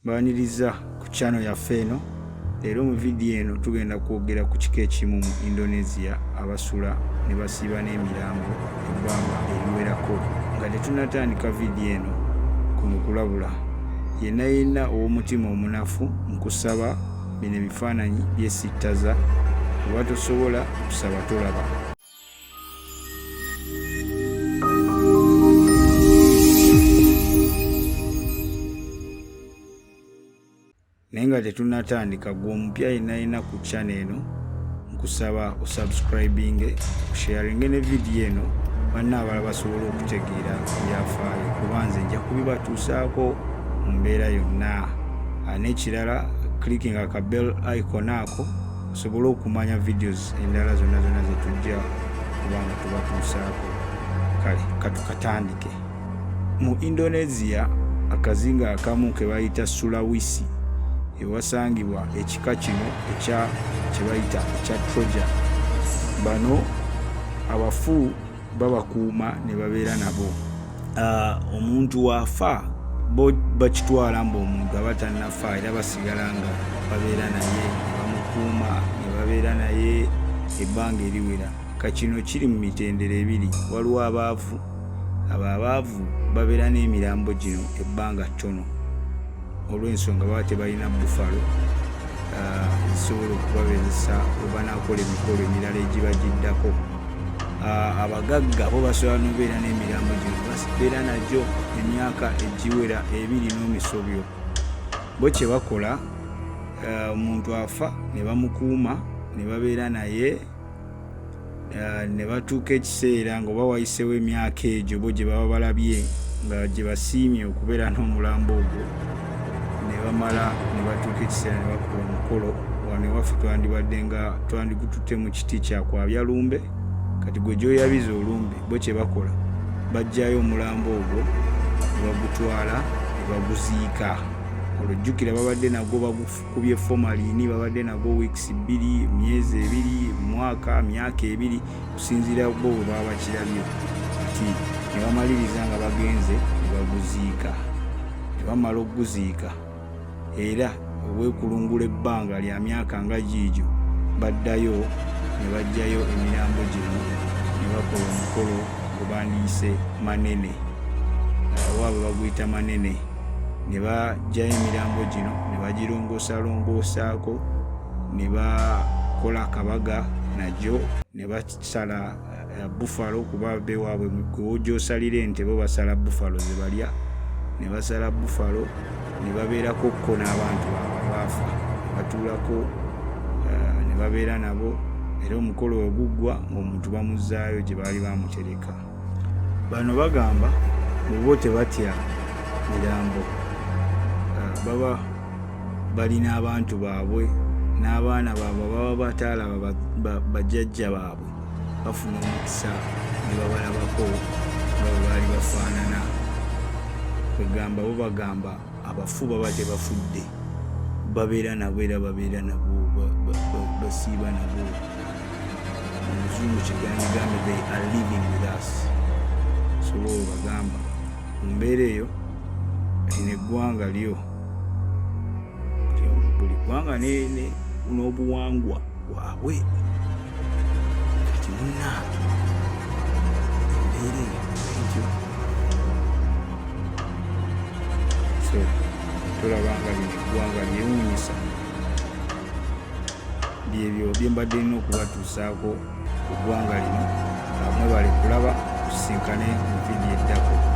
Mbaniriza ku channel yaffe eno. Leero mu vidiyo eno tugenda kwogera ku kika ekimu mu Indonesia abasula ne basiiba n'emirambo ebbanga eriwerako. Nga tetunnatandika vidiyo eno kuno kulabula, yenna ow'omutima omunafu nkusaba bino ebifaananyi byesittaza. Oba tosobola kusaba tolaba. Naye nga tetunnatandika, gwe omupya yenna ku channel eno nkusaba osubscribinge, osharinge ne vidiyo eno banna abala basobola okutegeera ebyafaayo, kuba nze nja kubibatuusaako mu mbeera yonna. N'ekirala clicking aka bell icon ako osobole okumanya videos endala zonna ze tujja kubanga tubatuusaako. Kale katukatandike. Mu Indonesia akazinga akamu ke bayita Sulawesi ewasangibwa ekika kino kye bayita ekya Troja. Bano abafu babakuuma ne babeera nabo. Omuntu waafa bo bakitwala mbu omuntu aba tannafa, era basigala nga babeera naye ne bamukuuma ne babeera naye ebbanga eriwera. Kakino kiri mu mitendera ebiri. Waliwo abaavu. Abo abaavu babeera n'emirambo gino ebbanga ttono olw'ensonga baba tebalina buffalo zisobola okubabeezesa we banaakola emikolo emirala egibagiddako. Abagagga bo basobola n'obeera n'emirambo gino babeera nagyo emyaka egiwera 2 n'omisobyo. Bo kye bakola, omuntu afa ne bamukuuma ne babeera naye ne batuuka ekiseera nga oba wayisewo emyaka egyo bo gye baba balabye nga gye basiimye okubeera n'omulambo ogwo, ne bamala ne batuuka ekiseera ne bakola omukolo. Wano ewaffe twandibadde nga twandigututte mu kiti kyakwabya lumbe. Kati gwe gy'oyabiza olumbe, bo kye bakola baggyayo omulambo ogwo ne bagutwala ne baguziika. Olujjukira babadde nagwo bagukubye formalini, babadde nagwo weeks 2, myezi 2, mwaka, myaka 2 okusinziira bo bwe baba bakirabye. Kati ne bamaliriza nga bagenze ne baguziika. Tebamala okuguziika era obwekulungula ebbanga lya myaka nga giigyo baddayo ne baggyayo emirambo gino ne bakola omukolo gwe bandiyise manene. Waabwe baguyita manene. Ne baggyayo emirambo gino ne bagirongoosalongoosaako ne bakola akabaga nagyo ne basala buffalo, kuba bewaabwe gy'osalira ente bo basala buffalo ze balya. Ne basala buffalo ne babeerako ko n'abantu abaafa batuulako ne babeera nabo, era omukolo we guggwa ng'omuntu bamuzzaayo gye baali bamutereka. Bano bagamba bo tebatya mirambo, baba balina abantu baabwe n'abaana baabwe baba bataalaba bajjajja baabwe, bafuna omukisa ne babalabako nga bwe baali bafaanana. Kwegamba bo bagamba abafu baba tebafudde, babeera nabo era babeera nabo, basiiba nabo. Omuzungu kigambe they are living with us. So bo bagamba mu mbeera eyo lino eggwanga lyo, buli ggwanga n'obuwangwa bwabwe. Kati munna embeera eyo. So tolaba nga lino eggwanga lyewuunyisa. Byebyo bye mbadde nina okubatuusaako ku ggwanga lino. Mwebale kulaba, tusinkane mu vidiyo eddako.